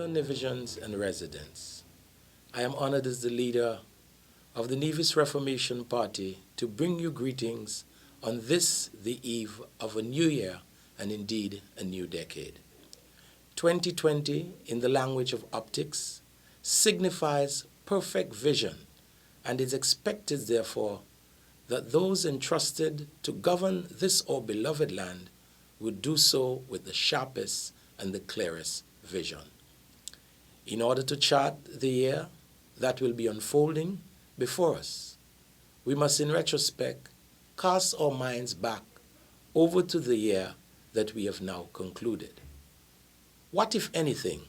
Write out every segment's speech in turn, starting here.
fellow Nevisians and residents, I am honored as the leader of the Nevis Reformation Party to bring you greetings on this, the eve of a new year and indeed a new decade. 2020, in the language of optics, signifies perfect vision and is expected, therefore, that those entrusted to govern this our beloved land would do so with the sharpest and the clearest vision. In order to chart the year that will be unfolding before us, we must in retrospect cast our minds back over to the year that we have now concluded. What, if anything,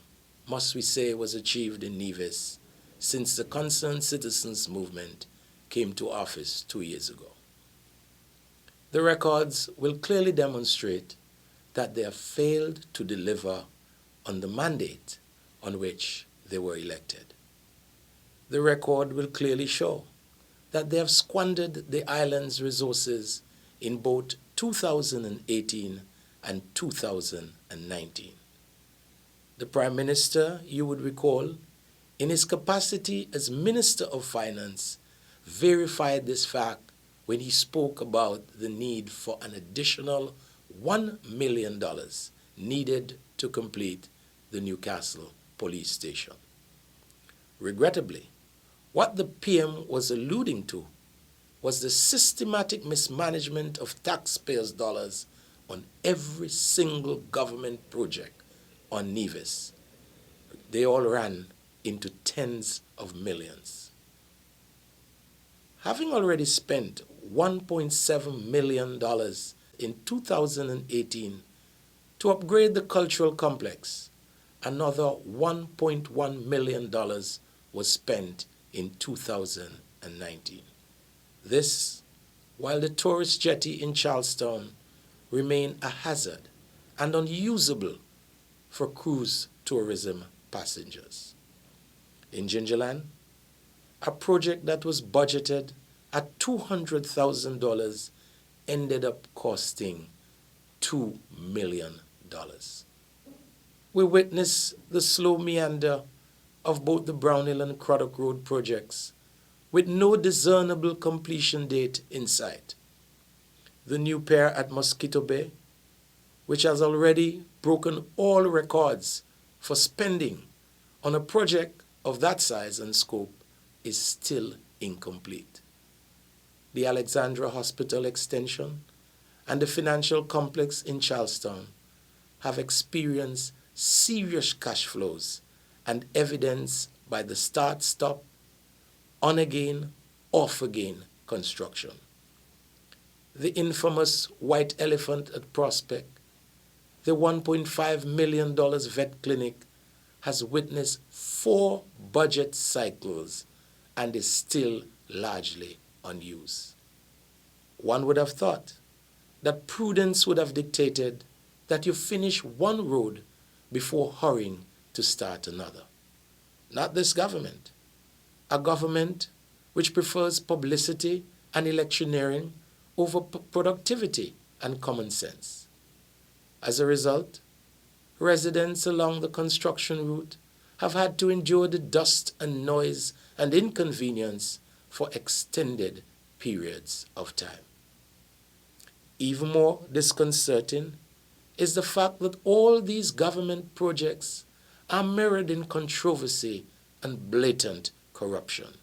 must we say was achieved in Nevis since the Concerned Citizens Movement came to office 2 years ago? The records will clearly demonstrate that they have failed to deliver on the mandate on which they were elected. The record will clearly show that they have squandered the island's resources in both 2018 and 2019. The Prime Minister, you would recall, in his capacity as Minister of Finance, verified this fact when he spoke about the need for an additional $1 million needed to complete the Newcastle police station. Regrettably, what the PM was alluding to was the systematic mismanagement of taxpayers' dollars on every single government project on Nevis. They all ran into tens of millions. Having already spent $1.7 million in 2018 to upgrade the cultural complex, another $1.1 million was spent in 2019. This, while the tourist jetty in Charlestown remained a hazard and unusable for cruise tourism passengers. In Gingerland, a project that was budgeted at $200,000 ended up costing $2 million. We witnessed the slow meander of both the Brownhill and Craddock Road projects with no discernible completion date in sight. The new pier at Mosquito Bay, which has already broken all records for spending on a project of that size and scope, is still incomplete. The Alexandra Hospital extension and the financial complex in Charlestown have experienced serious cash flows and evidenced by the start-stop, on-again, off-again construction. The infamous White Elephant at Prospect, the $1.5 million vet clinic, has witnessed 4 budget cycles and is still largely unused. One would have thought that prudence would have dictated that you finish one road before hurrying to start another. Not this government, a government which prefers publicity and electioneering over productivity and common sense. As a result, residents along the construction route have had to endure the dust and noise and inconvenience for extended periods of time. Even more disconcerting is the fact that all these government projects are mirrored in controversy and blatant corruption.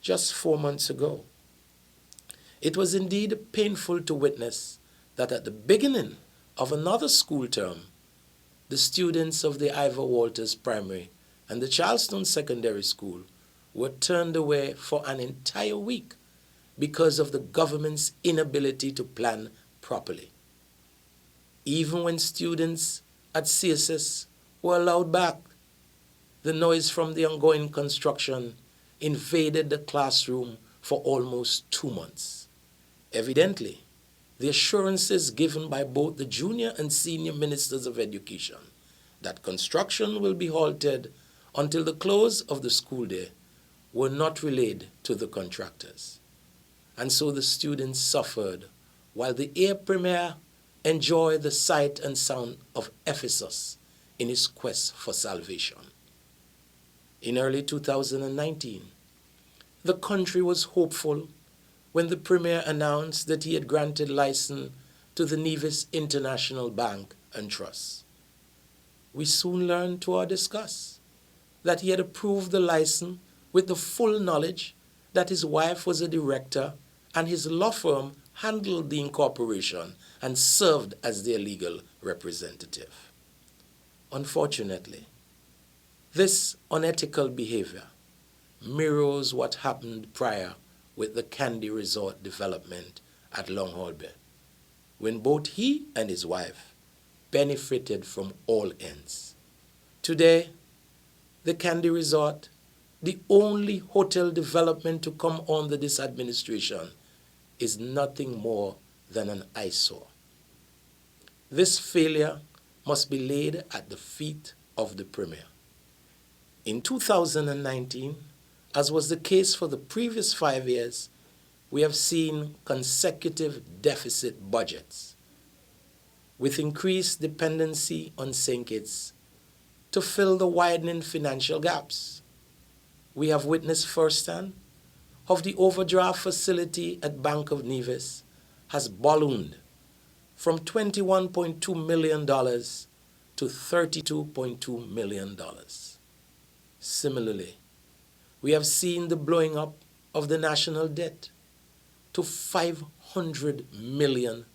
Just 4 months ago, it was indeed painful to witness that at the beginning of another school term, the students of the Ivor Walters Primary and the Charlestown Secondary School were turned away for an entire week because of the government's inability to plan properly. Even when students at CSS were allowed back, the noise from the ongoing construction invaded the classroom for almost 2 months. Evidently, the assurances given by both the junior and senior ministers of education that construction will be halted until the close of the school day were not relayed to the contractors. And so the students suffered while the air premier enjoyed the sight and sound of Ephesus in his quest for salvation. In early 2019, the country was hopeful when the Premier announced that he had granted license to the Nevis International Bank and Trust. We soon learned to our disgust that he had approved the license with the full knowledge that his wife was a director and his law firm handled the incorporation and served as their legal representative. Unfortunately, this unethical behavior mirrors what happened prior with the Candy Resort development at Long Holby, when both he and his wife benefited from all ends. Today, the Candy Resort, the only hotel development to come under this administration, is nothing more than an eyesore. This failure must be laid at the feet of the Premier. In 2019, as was the case for the previous 5 years, we have seen consecutive deficit budgets, with increased dependency on St. Kitts to fill the widening financial gaps. We have witnessed firsthand how the overdraft facility at Bank of Nevis has ballooned from $21.2 million to $32.2 million. Similarly, we have seen the blowing up of the national debt to $500 million.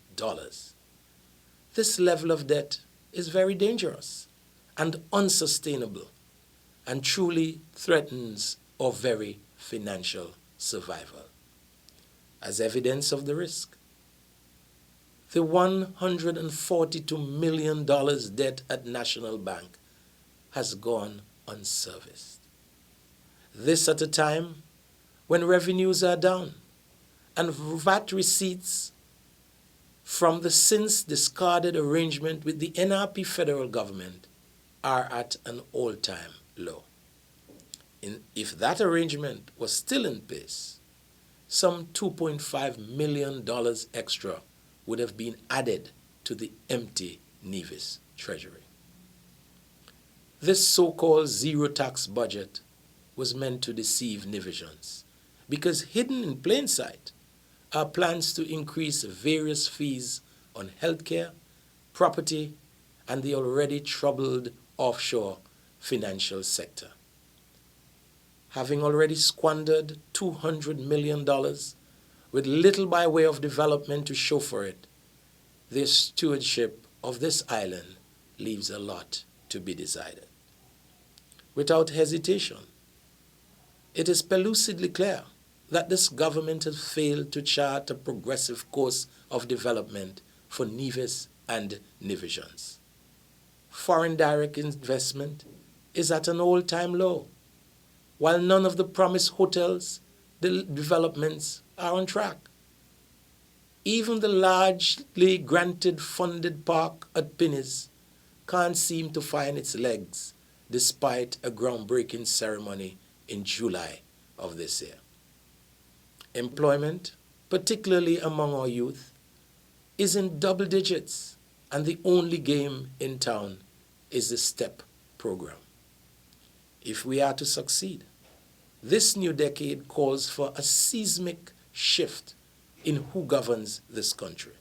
This level of debt is very dangerous and unsustainable and truly threatens our very financial survival. As evidence of the risk, the $142 million debt at National Bank has gone unserviced. This at a time when revenues are down and VAT receipts from the since discarded arrangement with the NRP federal government are at an all-time low. If that arrangement was still in place, some $2.5 million extra would have been added to the empty Nevis treasury. This so-called zero tax budget was meant to deceive Nevisians, because hidden in plain sight are plans to increase various fees on healthcare, property, and the already troubled offshore financial sector. Having already squandered $200 million with little by way of development to show for it, their stewardship of this island leaves a lot to be desired. Without hesitation, it is pellucidly clear that this government has failed to chart a progressive course of development for Nevis and Nevisians. Foreign direct investment is at an all-time low, while none of the promised hotels developments are on track. Even the largely granted funded park at Pinnis can't seem to find its legs despite a groundbreaking ceremony in July of this year. Employment, particularly among our youth, is in double digits, and the only game in town is the STEP program. If we are to succeed, this new decade calls for a seismic shift in who governs this country.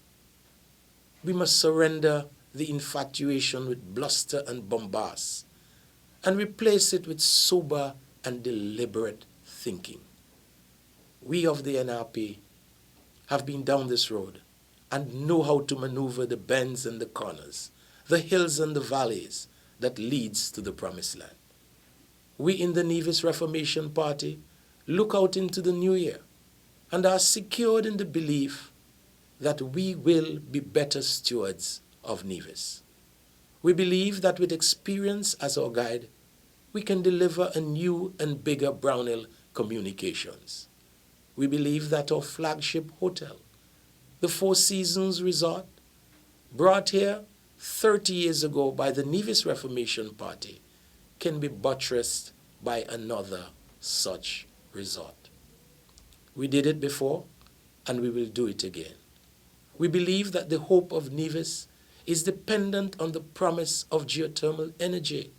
We must surrender the infatuation with bluster and bombast and replace it with sober and deliberate thinking. We of the NRP have been down this road and know how to maneuver the bends and the corners, the hills and the valleys that leads to the promised land. We in the Nevis Reformation Party look out into the new year and are secured in the belief that we will be better stewards of Nevis. We believe that with experience as our guide, we can deliver a new and bigger Brownhill Communications. We believe that our flagship hotel, the Four Seasons Resort, brought here 30 years ago by the Nevis Reformation Party, can be buttressed by another such resort. We did it before, and we will do it again. We believe that the hope of Nevis is dependent on the promise of geothermal energy,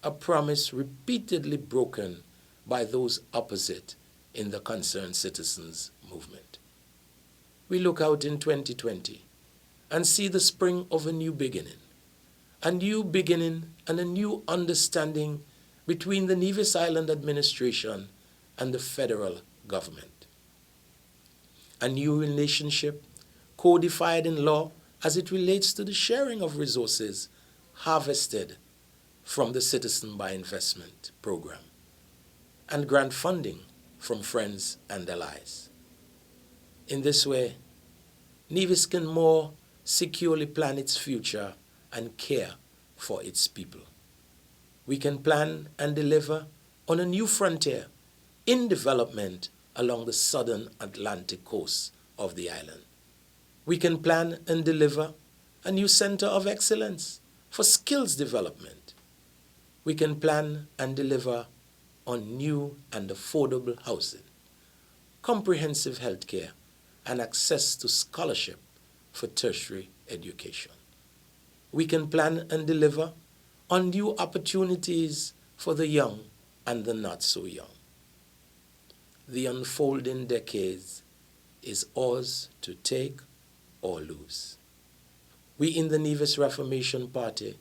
a promise repeatedly broken by those opposite in the Concerned Citizens movement. We look out in 2020 and see the spring of a new beginning and a new understanding between the Nevis Island administration and the federal government. A new relationship codified in law as it relates to the sharing of resources harvested from the Citizen by Investment program and grant funding from friends and allies. In this way, Nevis can more securely plan its future and care for its people. We can plan and deliver on a new frontier in development along the southern Atlantic coast of the island. We can plan and deliver a new center of excellence for skills development. We can plan and deliver on new and affordable housing, comprehensive health care, and access to scholarship for tertiary education. We can plan and deliver on new opportunities for the young and the not so young. The unfolding decades is ours to take or lose. We in the Nevis Reformation Party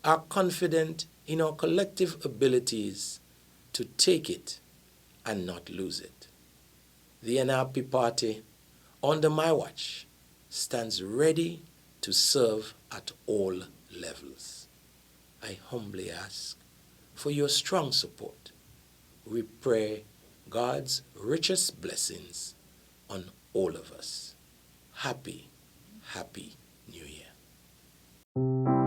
are confident in our collective abilities to take it and not lose it. The NRP party, under my watch, stands ready to serve at all levels. I humbly ask for your strong support. We pray God's richest blessings on all of us. Happy New Year.